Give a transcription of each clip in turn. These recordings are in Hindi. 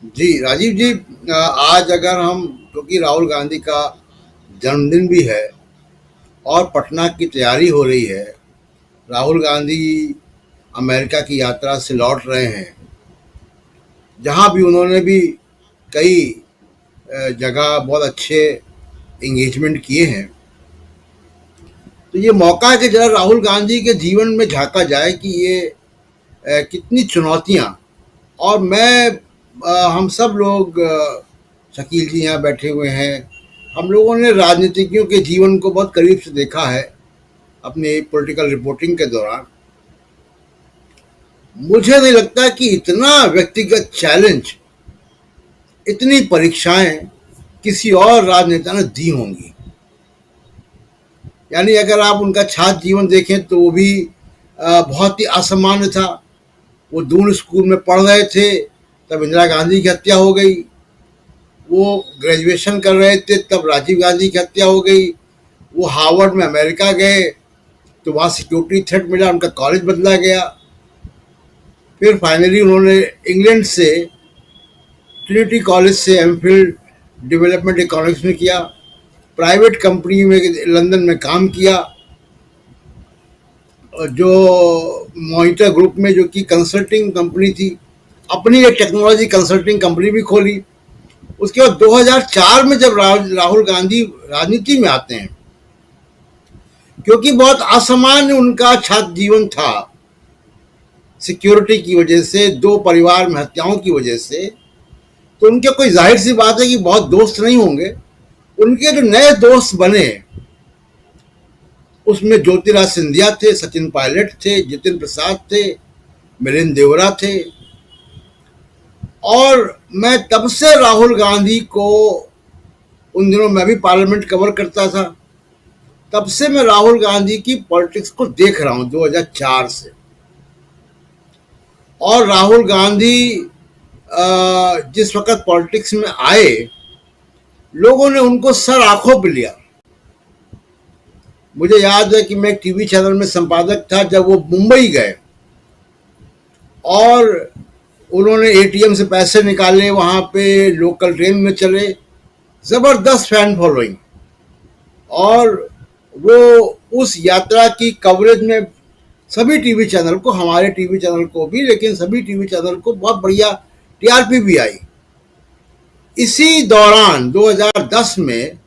जी राजीव जी, आज अगर हम, क्योंकि राहुल गांधी का जन्मदिन भी है और पटना की तैयारी हो रही है, राहुल गांधी अमेरिका की यात्रा से लौट रहे हैं, जहां भी उन्होंने भी कई जगह बहुत अच्छे एंगेजमेंट किए हैं। तो ये मौका है कि जरा राहुल गांधी के जीवन में झांका जाए कि ये कितनी चुनौतियां, और हम सब लोग, शकील जी यहाँ बैठे हुए हैं, हम लोगों ने राजनीतिज्ञों के जीवन को बहुत करीब से देखा है अपनी पॉलिटिकल रिपोर्टिंग के दौरान। मुझे नहीं लगता कि इतना व्यक्तिगत चैलेंज, इतनी परीक्षाएं किसी और राजनेता ने दी होंगी। यानी अगर आप उनका छात्र जीवन देखें तो वो भी बहुत ही असामान्य था। वो दून स्कूल में पढ़ रहे थे तब इंदिरा गांधी की हत्या हो गई। वो ग्रेजुएशन कर रहे थे तब राजीव गांधी की हत्या हो गई। वो हार्वर्ड में अमेरिका गए तो वहाँ सिक्योरिटी थ्रेट मिला, उनका कॉलेज बदला गया। फिर फाइनली उन्होंने इंग्लैंड से, ट्रिनिटी कॉलेज से एमफिल डेवलपमेंट इकोनॉमिक्स में किया। प्राइवेट कंपनी में लंदन में काम किया, जो मॉनिटर ग्रुप में, जो कि कंसल्टिंग कंपनी थी। अपनी एक टेक्नोलॉजी कंसल्टिंग कंपनी भी खोली। उसके बाद 2004 में जब राहुल गांधी राजनीति में आते हैं, क्योंकि बहुत असामान्य उनका छात्र जीवन था, सिक्योरिटी की वजह से, दो परिवार में हत्याओं की वजह से, तो उनके कोई जाहिर सी बात है कि बहुत दोस्त नहीं होंगे। उनके जो नए दोस्त बने उसमें ज्योतिराज सिंधिया थे, सचिन पायलट थे, जितिन प्रसाद थे, मिलिंद देवरा थे। और मैं तब से राहुल गांधी को, उन दिनों मैं भी पार्लियामेंट कवर करता था, तब से मैं राहुल गांधी की पॉलिटिक्स को देख रहा हूं 2004 से। और राहुल गांधी जिस वक्त पॉलिटिक्स में आए, लोगों ने उनको सर आंखों पे लिया। मुझे याद है कि मैं टीवी चैनल में संपादक था जब वो मुंबई गए और उन्होंने एटीएम से पैसे निकाले, वहां पे लोकल ट्रेन में चले, जबरदस्त फैन फॉलोइंग। और वो उस यात्रा की कवरेज में सभी टीवी चैनल को, हमारे टीवी चैनल को भी, लेकिन सभी टीवी चैनल को बहुत बढ़िया टीआरपी भी आई। इसी दौरान 2010 में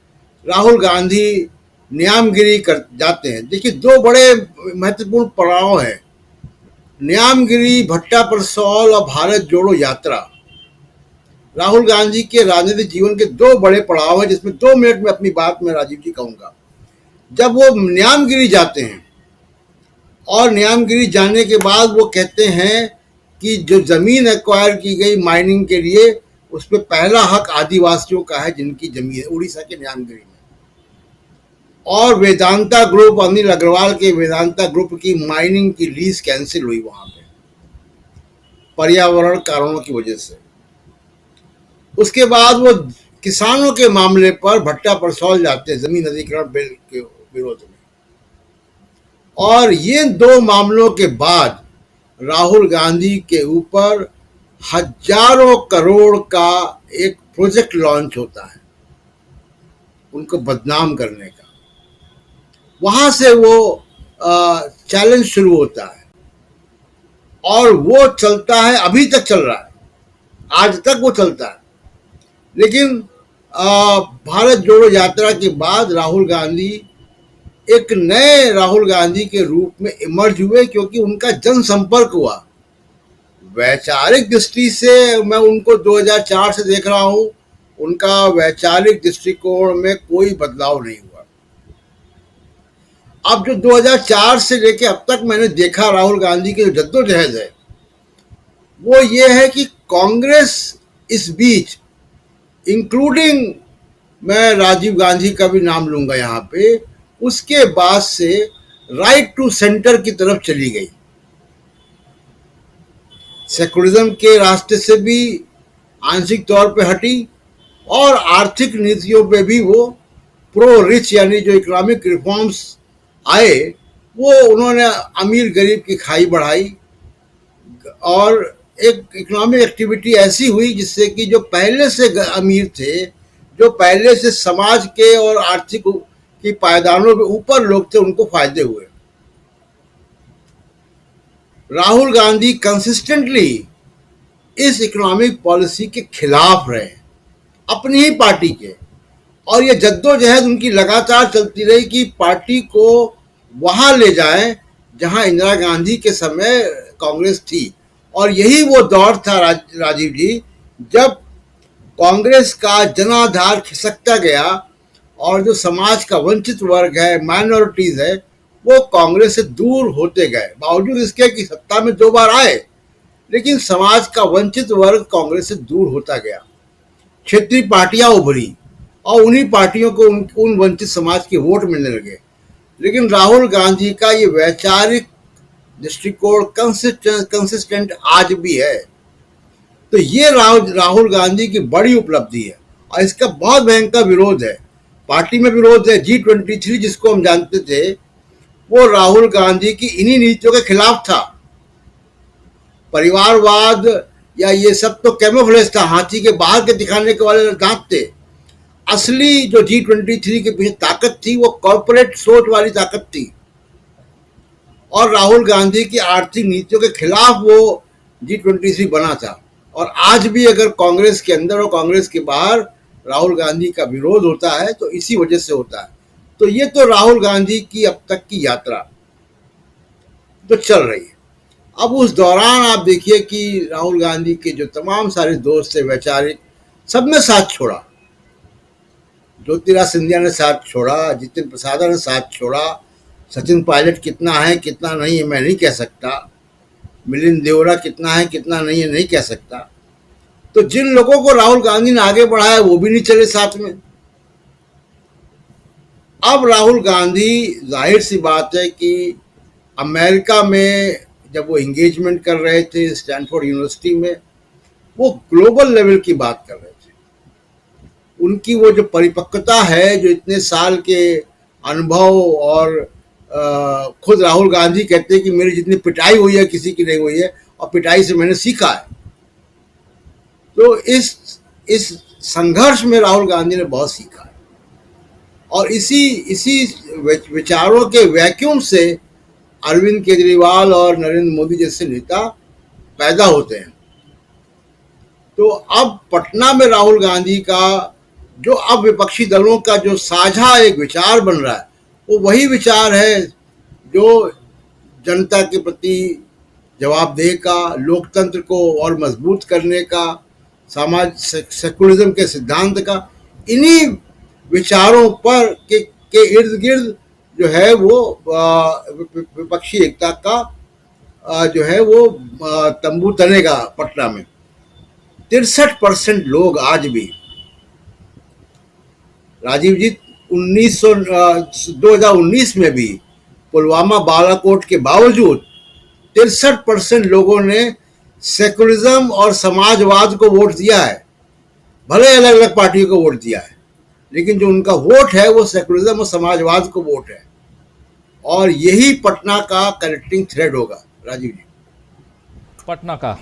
राहुल गांधी न्यामगिरी कर जाते हैं। देखिए, दो बड़े महत्वपूर्ण पड़ाव हैं, न्यामगिरी, भट्टा परसौल और भारत जोड़ो यात्रा। राहुल गांधी के राजनीतिक जीवन के दो बड़े पड़ाव हैं, जिसमें 2 मिनट में अपनी बात में राजीव जी कहूंगा। जब वो न्यामगिरी जाते हैं और न्यामगिरी जाने के बाद वो कहते हैं कि जो जमीन एक्वायर की गई माइनिंग के लिए, उस पर पहला हक आदिवासियों का है, जिनकी जमीन है उड़ीसा के न्यामगिरी में। और वेदांता ग्रुप, अनिल अग्रवाल के वेदांता ग्रुप की माइनिंग की लीज कैंसिल हुई वहां पे, पर्यावरण कारणों की वजह से। उसके बाद वो किसानों के मामले पर भट्टा परसौल जाते हैं, जमीन अधिग्रहण बिल के विरोध में। और ये दो मामलों के बाद राहुल गांधी के ऊपर हजारों करोड़ का एक प्रोजेक्ट लॉन्च होता है, उनको बदनाम करने का। वहां से वो चैलेंज शुरू होता है और वो चलता है, अभी तक चल रहा है, आज तक वो चलता है। लेकिन भारत जोड़ो यात्रा के बाद राहुल गांधी एक नए राहुल गांधी के रूप में इमर्ज हुए, क्योंकि उनका जनसंपर्क हुआ। वैचारिक दृष्टि से मैं उनको 2004 से देख रहा हूं, उनका वैचारिक दृष्टिकोण में कोई बदलाव नहीं हुआ। अब जो 2004 से लेकर अब तक मैंने देखा राहुल गांधी की जो जद्दोजहद है, वो ये है कि कांग्रेस इस बीच, इंक्लूडिंग, मैं राजीव गांधी का भी नाम लूंगा यहाँ पे, उसके बाद से राइट टू सेंटर की तरफ चली गई। सेकुलरिज्म के रास्ते से भी आंशिक तौर पे हटी और आर्थिक नीतियों पे भी वो प्रो रिच, यानी जो इकोनॉमिक रिफॉर्म्स आए, वो उन्होंने अमीर गरीब की खाई बढ़ाई और एक इकोनॉमिक एक्टिविटी ऐसी हुई जिससे कि जो पहले से अमीर थे, जो पहले से समाज के और आर्थिक की पायदानों पे ऊपर लोग थे, उनको फायदे हुए। राहुल गांधी कंसिस्टेंटली इस इकोनॉमिक पॉलिसी के खिलाफ रहे, अपनी ही पार्टी के, और ये जद्दोजहद उनकी लगातार चलती रही कि पार्टी को वहां ले जाएं जहां इंदिरा गांधी के समय कांग्रेस थी। और यही वो दौर था राजीव जी, जब कांग्रेस का जनाधार खिसकता गया और जो समाज का वंचित वर्ग है, माइनॉरिटीज है, वो कांग्रेस से दूर होते गए। बावजूद इसके कि सत्ता में 2 बार आए, लेकिन समाज का वंचित वर्ग कांग्रेस से दूर होता गया। क्षेत्रीय पार्टियां उभरी और उन्हीं पार्टियों को उन वंचित समाज के वोट मिलने लगे। लेकिन राहुल गांधी का ये वैचारिक दृष्टिकोण कंसिस्टेंट आज भी है। तो ये राहुल गांधी की बड़ी उपलब्धि है और इसका बहुत भयंकर विरोध है, पार्टी में विरोध है। G23 जिसको हम जानते थे, वो राहुल गांधी की इन्हीं नीतियों के खिलाफ था। परिवारवाद या ये सब तो कैमोफ्लेज था, हाथी के बाहर के दिखाने के वाले दांत थे। असली जो G23 के पीछे ताकत थी, वो कॉर्पोरेट सोच वाली ताकत थी और राहुल गांधी की आर्थिक नीतियों के खिलाफ वो G23 बना था। और आज भी अगर कांग्रेस के अंदर और कांग्रेस के बाहर राहुल गांधी का विरोध होता है तो इसी वजह से होता है। तो ये तो राहुल गांधी की अब तक की यात्रा तो चल रही है। अब उस दौरान आप देखिए कि राहुल गांधी के जो तमाम सारे दोस्त थे वैचारिक, सब ने साथ छोड़ा। ज्योतिराज सिंधिया ने साथ छोड़ा, जितिन प्रसाद ने साथ छोड़ा, सचिन पायलट कितना है कितना नहीं है मैं नहीं कह सकता, मिलिंद देवरा कितना है कितना नहीं है नहीं कह सकता। तो जिन लोगों को राहुल गांधी ने आगे बढ़ाया वो भी नहीं चले साथ में। अब राहुल गांधी, जाहिर सी बात है कि अमेरिका में जब वो एंगेजमेंट कर रहे थे स्टैनफोर्ड यूनिवर्सिटी में, वो ग्लोबल लेवल की बात कर रहे थे। उनकी वो जो परिपक्वता है, जो इतने साल के अनुभव, और खुद राहुल गांधी कहते हैं कि मेरी जितनी पिटाई हुई है किसी की नहीं हुई है और पिटाई से मैंने सीखा है। तो इस संघर्ष में राहुल गांधी ने बहुत सीखा है और इसी विचारों के वैक्यूम से अरविंद केजरीवाल और नरेंद्र मोदी जैसे नेता पैदा होते हैं। तो अब पटना में राहुल गांधी का जो अब विपक्षी दलों का जो साझा एक विचार बन रहा है, वो वही विचार है जो जनता के प्रति जवाबदेह का, लोकतंत्र को और मजबूत करने का, समाज सेकुलरिज्म के सिद्धांत का, इन्हीं विचारों पर के इर्द गिर्द जो है वो विपक्षी एकता का जो है वो तंबू तनेगा पटना में। 63% लोग आज भी, राजीव जी, 2019 में भी पुलवामा बालाकोट के बावजूद 63% लोगों ने सेकुलरिज्म और समाजवाद को वोट दिया है। भले अलग अलग पार्टियों को वोट दिया है, लेकिन जो उनका वोट है वो सेकुलरिज्म और समाजवाद को वोट है। और यही पटना का कनेक्टिंग थ्रेड होगा राजीव जी। पटना का